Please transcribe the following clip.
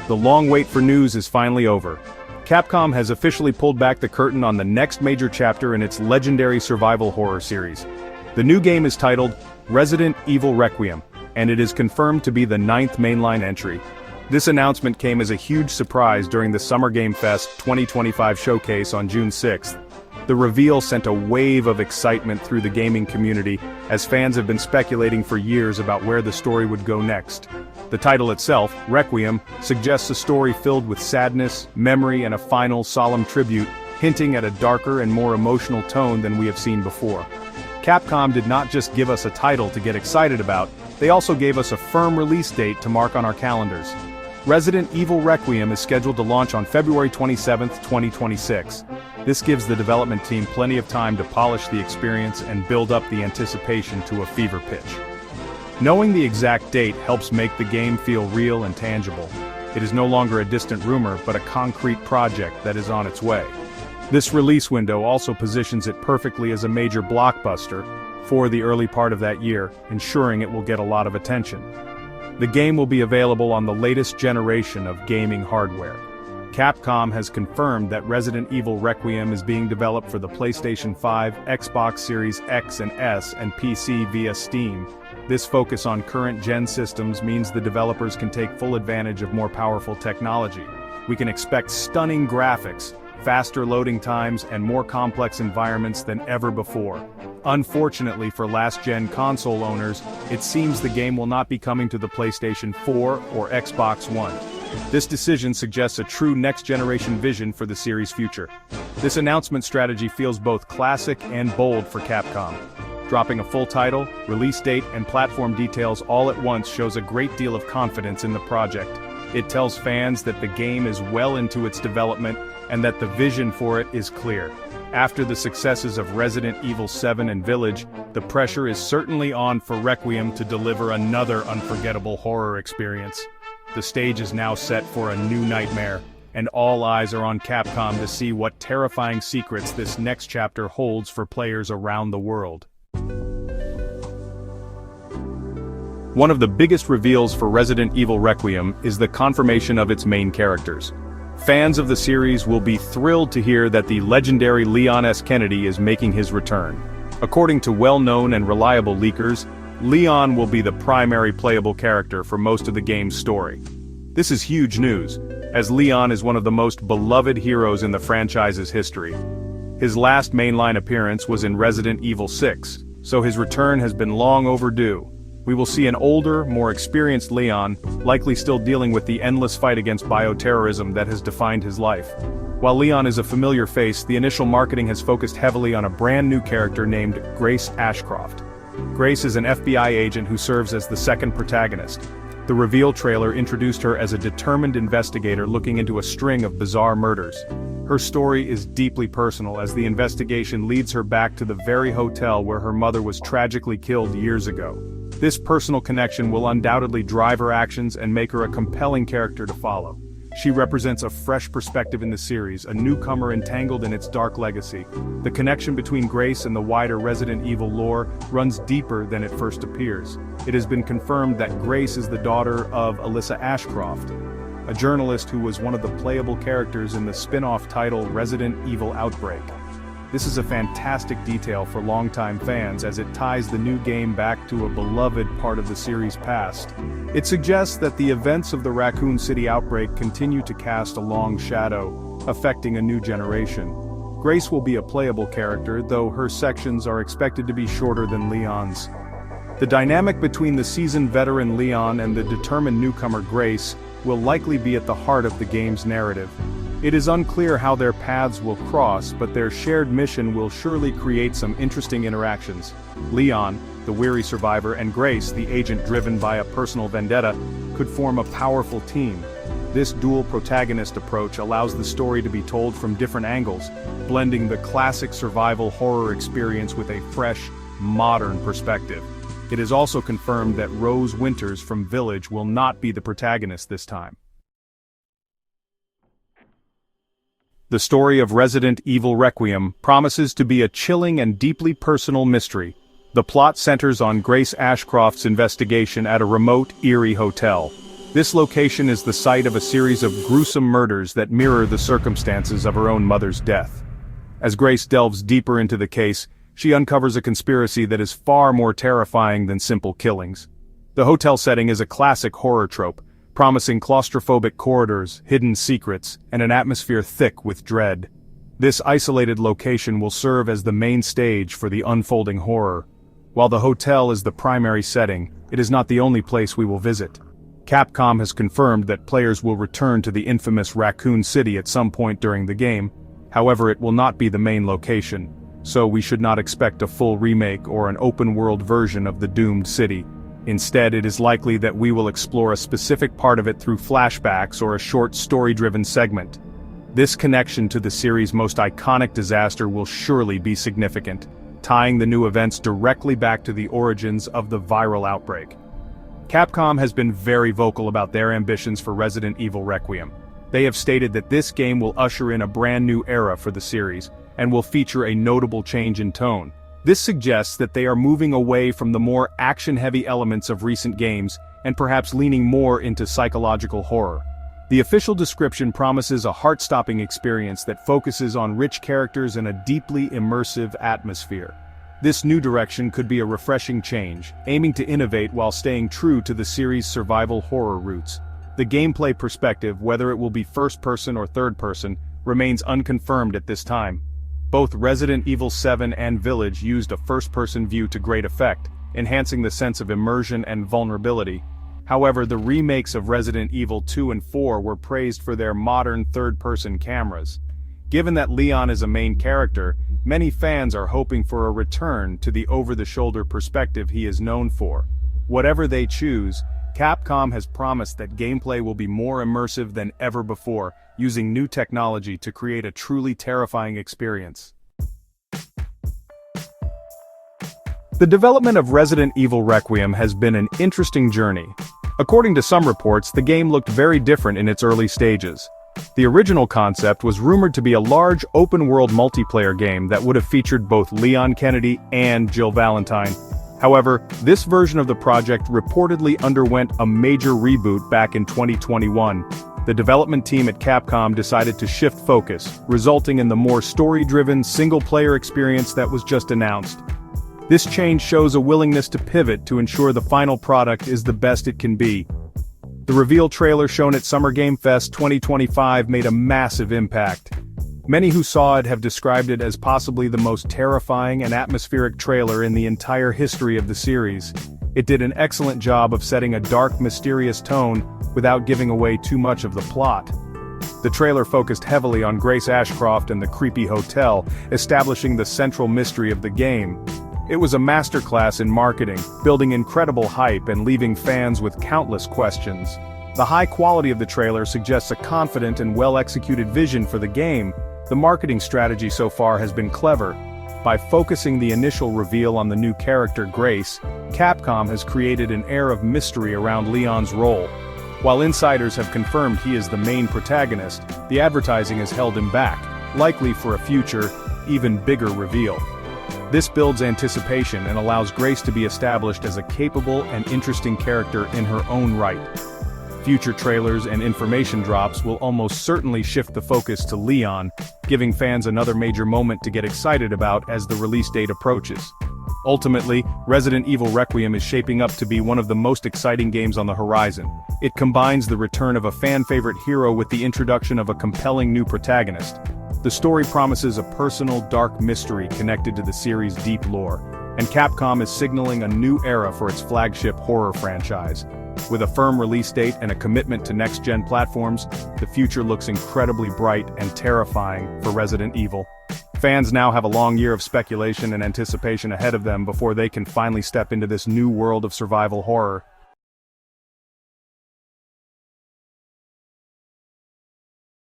The long wait for news is finally over. Capcom has officially pulled back the curtain on the next major chapter in its legendary survival horror series. The new game is titled Resident Evil Requiem, and it is confirmed to be the 9th mainline entry. This announcement came as a huge surprise during the Summer Game Fest 2025 showcase on June 6th. The reveal sent a wave of excitement through the gaming community, as fans have been speculating for years about where the story would go next. The title itself, Requiem, suggests a story filled with sadness, memory, and a final solemn tribute, hinting at a darker and more emotional tone than we have seen before. Capcom did not just give us a title to get excited about, they also gave us a firm release date to mark on our calendars. Resident Evil Requiem is scheduled to launch on February 27, 2026. This gives the development team plenty of time to polish the experience and build up the anticipation to a fever pitch. Knowing the exact date helps make the game feel real and tangible. It is no longer a distant rumor, but a concrete project that is on its way. This release window also positions it perfectly as a major blockbuster for the early part of that year, ensuring it will get a lot of attention. The game will be available on the latest generation of gaming hardware. Capcom has confirmed that Resident Evil Requiem is being developed for the PlayStation 5, Xbox Series X and S, and PC via Steam. This focus on current-gen systems means the developers can take full advantage of more powerful technology. We can expect stunning graphics, faster loading times, and more complex environments than ever before. Unfortunately for last-gen console owners, it seems the game will not be coming to the PlayStation 4 or Xbox One. This decision suggests a true next-generation vision for the series' future. This announcement strategy feels both classic and bold for Capcom. Dropping a full title, release date, and platform details all at once shows a great deal of confidence in the project. It tells fans that the game is well into its development and that the vision for it is clear. After the successes of Resident Evil 7 and Village, the pressure is certainly on for Requiem to deliver another unforgettable horror experience. The stage is now set for a new nightmare, and all eyes are on Capcom to see what terrifying secrets this next chapter holds for players around the world. One of the biggest reveals for Resident Evil Requiem is the confirmation of its main characters. Fans of the series will be thrilled to hear that the legendary Leon S. Kennedy is making his return. According to well-known and reliable leakers, Leon will be the primary playable character for most of the game's story. This is huge news, as Leon is one of the most beloved heroes in the franchise's history. His last mainline appearance was in Resident Evil 6, so his return has been long overdue. We will see an older, more experienced Leon, likely still dealing with the endless fight against bioterrorism that has defined his life. While Leon is a familiar face, the initial marketing has focused heavily on a brand new character named Grace Ashcroft. Grace is an FBI agent who serves as the second protagonist. The reveal trailer introduced her as a determined investigator looking into a string of bizarre murders. Her story is deeply personal as the investigation leads her back to the very hotel where her mother was tragically killed years ago. This personal connection will undoubtedly drive her actions and make her a compelling character to follow. She represents a fresh perspective in the series, a newcomer entangled in its dark legacy. The connection between Grace and the wider Resident Evil lore runs deeper than it first appears. It has been confirmed that Grace is the daughter of Alyssa Ashcroft, a journalist who was one of the playable characters in the spin-off title Resident Evil Outbreak. This is a fantastic detail for longtime fans as it ties the new game back to a beloved part of the series' past. It suggests that the events of the Raccoon City outbreak continue to cast a long shadow, affecting a new generation. Grace will be a playable character, though her sections are expected to be shorter than Leon's. The dynamic between the seasoned veteran Leon and the determined newcomer Grace will likely be at the heart of the game's narrative. It is unclear how their paths will cross, but their shared mission will surely create some interesting interactions. Leon, the weary survivor, and Grace, the agent driven by a personal vendetta, could form a powerful team. This dual protagonist approach allows the story to be told from different angles, blending the classic survival horror experience with a fresh, modern perspective. It is also confirmed that Rose Winters from Village will not be the protagonist this time. The story of Resident Evil Requiem promises to be a chilling and deeply personal mystery, The plot centers on Grace Ashcroft's investigation at a remote, eerie hotel. This location is the site of a series of gruesome murders that mirror the circumstances of her own mother's death. As Grace delves deeper into the case, she uncovers a conspiracy that is far more terrifying than simple killings. The hotel setting is a classic horror trope, promising claustrophobic corridors, hidden secrets, and an atmosphere thick with dread. This isolated location will serve as the main stage for the unfolding horror. While the hotel is the primary setting, it is not the only place we will visit. Capcom has confirmed that players will return to the infamous Raccoon City at some point during the game. However, it will not be the main location, so we should not expect a full remake or an open-world version of the doomed city. Instead, it is likely that we will explore a specific part of it through flashbacks or a short story-driven segment. This connection to the series' most iconic disaster will surely be significant, tying the new events directly back to the origins of the viral outbreak. Capcom has been very vocal about their ambitions for Resident Evil Requiem. They have stated that this game will usher in a brand new era for the series, and will feature a notable change in tone. This suggests that they are moving away from the more action-heavy elements of recent games, and perhaps leaning more into psychological horror. The official description promises a heart-stopping experience that focuses on rich characters and a deeply immersive atmosphere. This new direction could be a refreshing change, aiming to innovate while staying true to the series' survival horror roots. The gameplay perspective, whether it will be first-person or third-person, remains unconfirmed at this time. Both Resident Evil 7 and Village used a first-person view to great effect, enhancing the sense of immersion and vulnerability. However, the remakes of Resident Evil 2 and 4 were praised for their modern third-person cameras. Given that Leon is a main character, many fans are hoping for a return to the over-the-shoulder perspective he is known for. Whatever they choose, Capcom has promised that gameplay will be more immersive than ever before, using new technology to create a truly terrifying experience. The development of Resident Evil Requiem has been an interesting journey. According to some reports, the game looked very different in its early stages. The original concept was rumored to be a large open-world multiplayer game that would have featured both Leon Kennedy and Jill Valentine. However, this version of the project reportedly underwent a major reboot back in 2021. The development team at Capcom decided to shift focus, resulting in the more story-driven single-player experience that was just announced. This change shows a willingness to pivot to ensure the final product is the best it can be. The reveal trailer shown at Summer Game Fest 2025 made a massive impact. Many who saw it have described it as possibly the most terrifying and atmospheric trailer in the entire history of the series. It did an excellent job of setting a dark, mysterious tone without giving away too much of the plot. The trailer focused heavily on Grace Ashcroft and the creepy hotel, establishing the central mystery of the game. It was a masterclass in marketing, building incredible hype and leaving fans with countless questions. The high quality of the trailer suggests a confident and well-executed vision for the game. The marketing strategy so far has been clever. By focusing the initial reveal on the new character Grace, Capcom has created an air of mystery around Leon's role. While insiders have confirmed he is the main protagonist, the advertising has held him back, likely for a future, even bigger reveal. This builds anticipation and allows Grace to be established as a capable and interesting character in her own right. Future trailers and information drops will almost certainly shift the focus to Leon, giving fans another major moment to get excited about as the release date approaches. Ultimately, Resident Evil Requiem is shaping up to be one of the most exciting games on the horizon. It combines the return of a fan-favorite hero with the introduction of a compelling new protagonist. The story promises a personal, dark mystery connected to the series' deep lore, and Capcom is signaling a new era for its flagship horror franchise. With a firm release date and a commitment to next-gen platforms, the future looks incredibly bright and terrifying for Resident Evil. Fans now have a long year of speculation and anticipation ahead of them before they can finally step into this new world of survival horror.